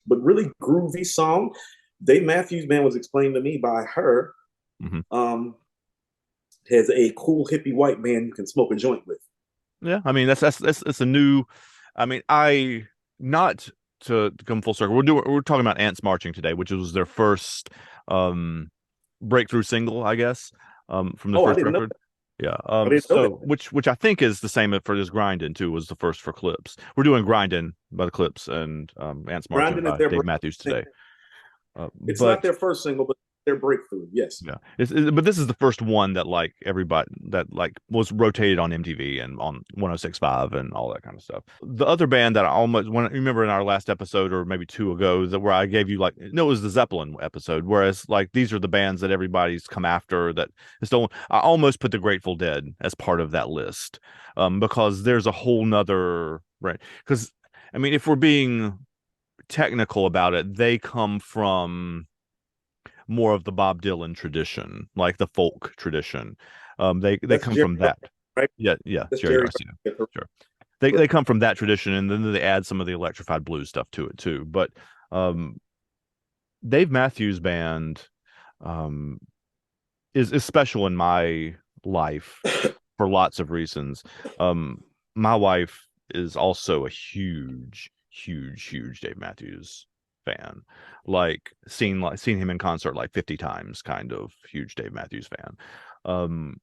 but really groovy song. Dave Matthews Band was explained to me by her. Hmm. Um, has a cool hippie white man you can smoke a joint with. Yeah, I mean that's a new. I mean, I not to come full circle. We're talking about Ants Marching today, which was their first um breakthrough single, I guess, from the Oh, I first didn't know record. that. Yeah. I didn't know So that. which I think is the same for this Grindin' too, was the first for Clips. We're doing Grindin' by the Clips and Ants Marching Brandon is by their Dave break. Matthews today. It's not But their first single, but their breakthrough. Yes. yeah, but this is the first one that like everybody that like was rotated on MTV and on 106.5 and all that kind of stuff. The other band that I almost when remember in our last episode or maybe two ago that where I gave you like no, it was the Zeppelin episode. Whereas like these are the bands that everybody's come after that is still. I almost put the Grateful Dead as part of that list, because there's a whole nother right. Because I mean, if we're being technical about it, they come from more of the Bob Dylan tradition, like the folk tradition. They That's come Jerry from that. Garcia, right? Yeah, yeah, That's Jerry Jerry Garcia. Garcia. Sure. They Correct. come from that tradition, and then they add some of the electrified blues stuff to it too. But um, Dave Matthews Band um, is special in my life for lots of reasons. Um, my wife is also a huge Dave Matthews fan. Like seen him in concert like 50 times, kind of huge Dave Matthews fan. Um,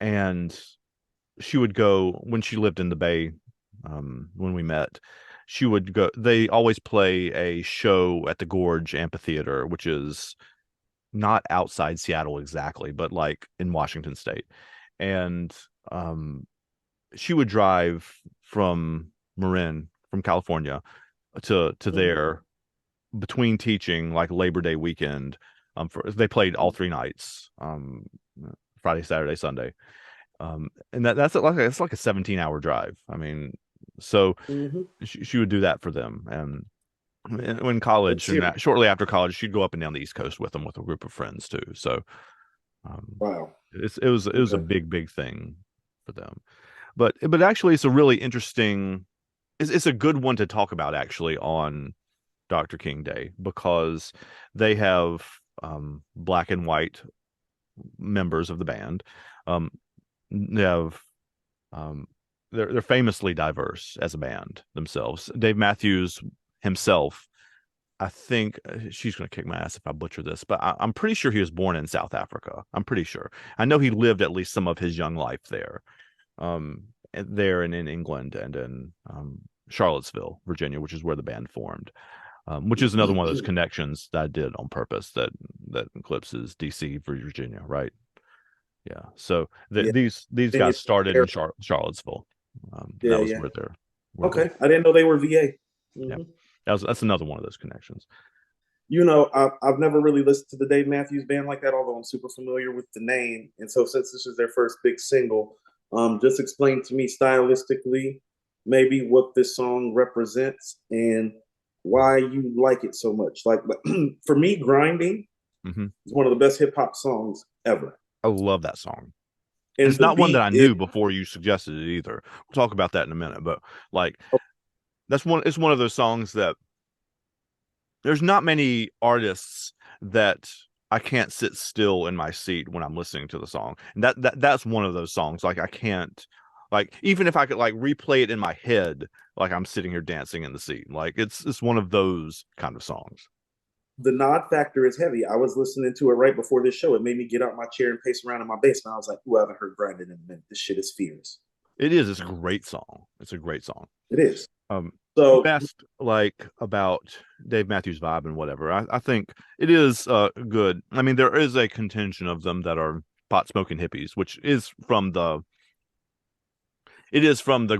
and she would go when she lived in the Bay, when we met. She would go. They always play a show at the Gorge Amphitheater, which is not outside Seattle exactly, but like in Washington State. And um, she would drive from Marin, from California, to Mhm. there between teaching, like Labor Day weekend. They played all three nights, Friday, Saturday, Sunday, and that's like a 17-hour drive. I mean, so Mhm. she would do that for them, and when That's college and serious. shortly after college, she'd go up and down the East Coast with them with a group of friends too. So um, Wow. it was a Okay. big thing for them. But actually, it's a really interesting. It's a good one to talk about actually on Dr. King Day because they have black and white members of the band. Um, they have um, they're famously diverse as a band themselves. Dave Matthews himself, I think she's going to kick my ass if I butcher this, but I'm pretty sure he was born in South Africa. I'm pretty sure. I know he lived at least some of his young life there, there and in England and in Charlottesville, Virginia, which is where the band formed. Which is another one of those connections that I did on purpose. That eclipses DC, Virginia, right? Yeah. So Yeah. these Yeah. guys started in Charlottesville. Yeah. That was Yeah. where they're Okay. I didn't know they were VA. yeah. Hmm. That's another one of those connections. I've never really listened to the Dave Matthews Band like that, although I'm super familiar with the name. And so, since this is their first big single, just explain to me stylistically maybe what this song represents and why you like it so much. Like for me, Grinding Hmm. is one of the best hip hop songs ever. I love that song. And It's the not one that beat I is knew before you suggested it either. We'll talk about that in a minute, but like that's one. It's one of those songs that there's not many artists that I can't sit still in my seat when I'm listening to the song. And that's one of those songs. Like I can't like even if I could like replay it in my head, like I'm sitting here dancing in the seat. Like it's one of those kind of songs. the nod factor is heavy. I was listening to it right before this show. It made me get out my chair and pace around in my basement. I was like, "Ooh, I haven't heard Grinding in a minute. This shit is fierce." It is. It's a great song. It's a great song. It is. Um, you So asked like about Dave Matthews vibe and whatever. I think it is good. I mean, there is a contingent of them that are pot smoking hippies, which is from the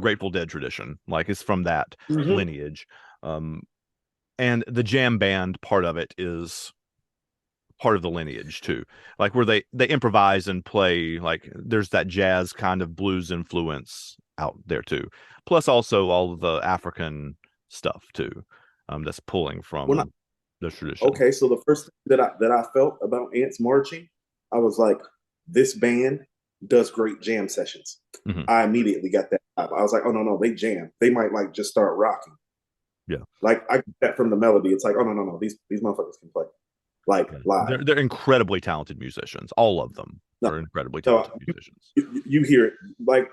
Grateful Dead tradition. Like it's from that mhm. lineage. Um, and the jam band part of it is part of the lineage too. Like where they improvise and play, like there's that jazz kind of blues influence out there too. Plus also all of the African stuff too, that's pulling when I, from the tradition. okay, so the first thing that I felt about Ants Marching, I was like, this band does great jam sessions. Hmm. I immediately got that vibe. I was like, oh no, no, they jam. They might like just start rocking. Yeah. Like I get that from the melody. It's like, oh no, these motherfuckers can play like Yeah. live. They're incredibly talented musicians. All of them No, are incredibly no, talented musicians. you hear it like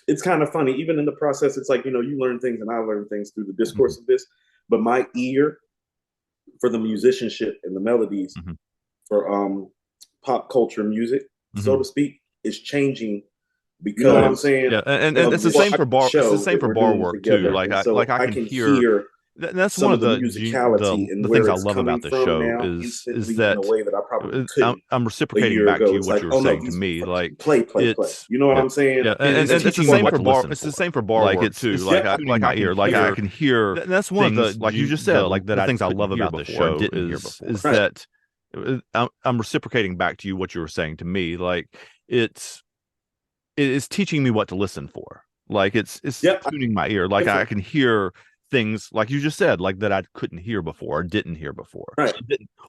it's kind of funny. Even in the process, it's like you learn things and I learn things through the Mhm. discourse of this. But my ear for the musicianship and the melodies Mhm. for pop culture music, so Mhm. to speak, is changing You know what because I'm saying? Yeah, and of it's the what same for bar. It's the show same that for we're bar doing work too. together. And Like so I I can can hear. hear That's one some of of the the musicality and things where I it's love coming about the from show now is instantly in a that way that I probably couldn't I'm a reciprocating year back to ago. you It's what like, you were oh no, saying to these me. motherfuckers Like can play. it's You know what yeah, I'm saying? yeah, It's and it's the teaching you same what for to bar. listen It's the for. same for bar Like work too. it's Like tuning my I ear. like I Hear can hear. That's one of things, the like you just said, like the the things I couldn't love hear about the before and show didn't hear before. is Right. that I'm reciprocating back to you what you were saying to me. Like it's it is teaching me what to listen for. Like it's Yep. tuning my ear. Like I can hear things like you just said, like that I couldn't hear before or didn't hear before. Right.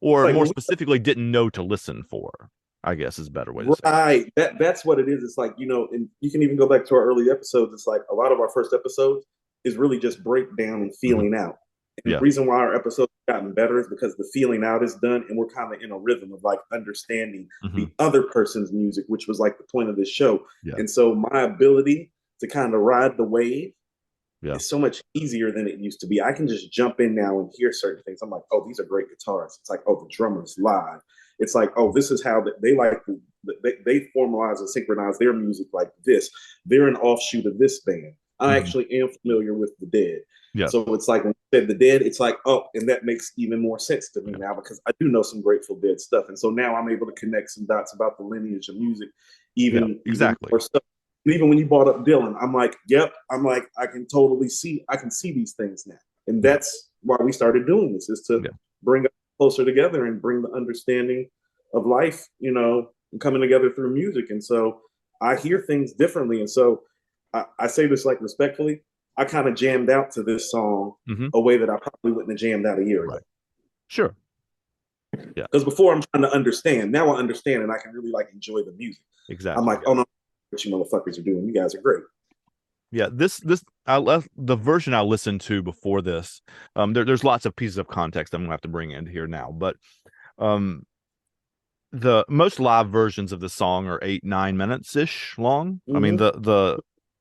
Or Like more when specifically, didn't know to listen for, I guess is a better way to say it. right. That's what it is. It's like, and you can even go back to our early episodes. It's like a lot of our first episodes is really just breakdown and feeling out. And Yeah. the reason why our episodes have gotten better is because the feeling out is done and we're kind of in a rhythm of like understanding the other person's music, which was like the point of this show. Yeah. And so my ability to kind of ride the wave Yeah. is so much easier than it used to be. I can just jump in now and hear certain things. I'm like, oh, these are great guitars. It's like, oh, the drummer's live. It's like, oh, this is how they like they formalize and synchronize their music like this. They're an offshoot of this band. I actually am familiar with the Dead. Yeah. So it's like when you said the Dead, it's like, oh, and that makes even more sense to me now because I do know some Grateful Dead stuff. And so now I'm able to connect some dots about the lineage of music, even exactly. more stuff. And even when you brought up Dylan, I'm like, yep, I can totally see, I can see these things now. And that's why we started doing this, is to bring us closer together and bring the understanding of life, coming together through music. And so I hear things differently. And so I say this like respectfully, I kind of jammed out to this song a way that I probably wouldn't have jammed out a year ago. Right. Sure. Yeah. Because before I'm trying to understand. Now I understand and I can really like enjoy the music. Exactly. I'm like, oh no, what you motherfuckers are doing. You guys are great. Yeah, this I left the version I listened to before this. There's lots of pieces of context I'm gonna have to bring into here now, but the most live versions of the song are 8-9 minutes ish long. I mean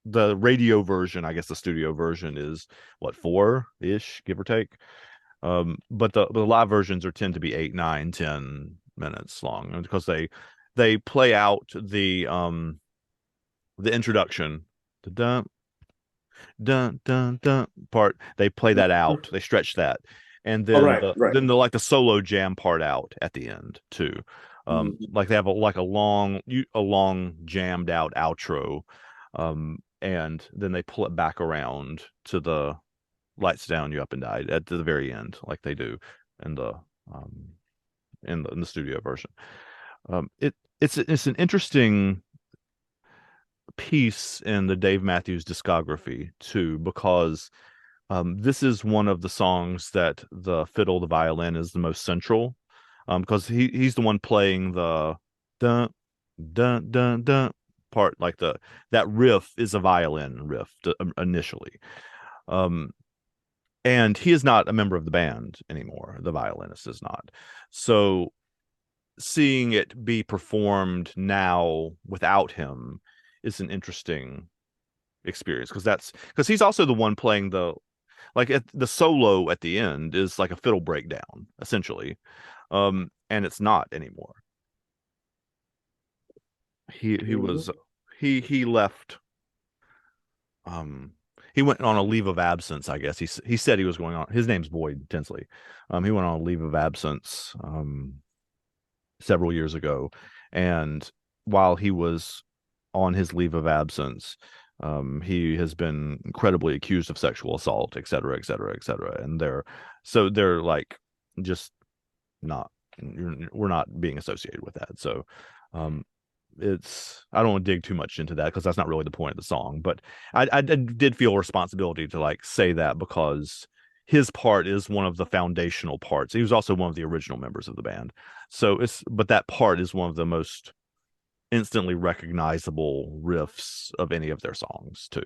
the radio version, I guess the studio version is what 4-ish, give or take. But the live versions tend to be 8-9-10 minutes long because they play out the introduction, the dun dun dun dun part. They play that out, they stretch that, and then then the like the solo jam part out at the end too. Like they have a long jammed out outro, and then they pull it back around to the lights down, you up and died at the very end, like they do in the studio version. It's an interesting piece in the Dave Matthews discography too, because this is one of the songs that the fiddle, the violin is the most central, because he's the one playing the dun dun dun dun part, like that riff is a violin riff initially. And he is not a member of the band anymore. The violinist is not. So seeing it be performed now without him is an interesting experience, because he's also the one playing the solo at the end is like a fiddle breakdown essentially, and it's not anymore. He left. He went on a leave of absence, I guess. He said he was going on. His name's Boyd Tinsley. He went on a leave of absence several years ago, and while he was on his leave of absence, he has been incredibly accused of sexual assault, et cetera, et cetera, et cetera. And they're like, just not, we're not being associated with that. So, I don't want to dig too much into that because that's not really the point of the song, but I did feel a responsibility to like say that because his part is one of the foundational parts. He was also one of the original members of the band. So but that part is one of the most instantly recognizable riffs of any of their songs too.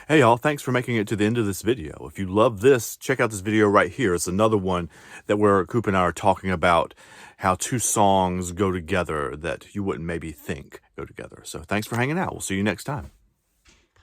Hey y'all, thanks for making it to the end of this video. If you love this, check out this video right here. It's another one that where Coop and I are talking about how two songs go together that you wouldn't maybe think go together. So thanks for hanging out. We'll see you next time.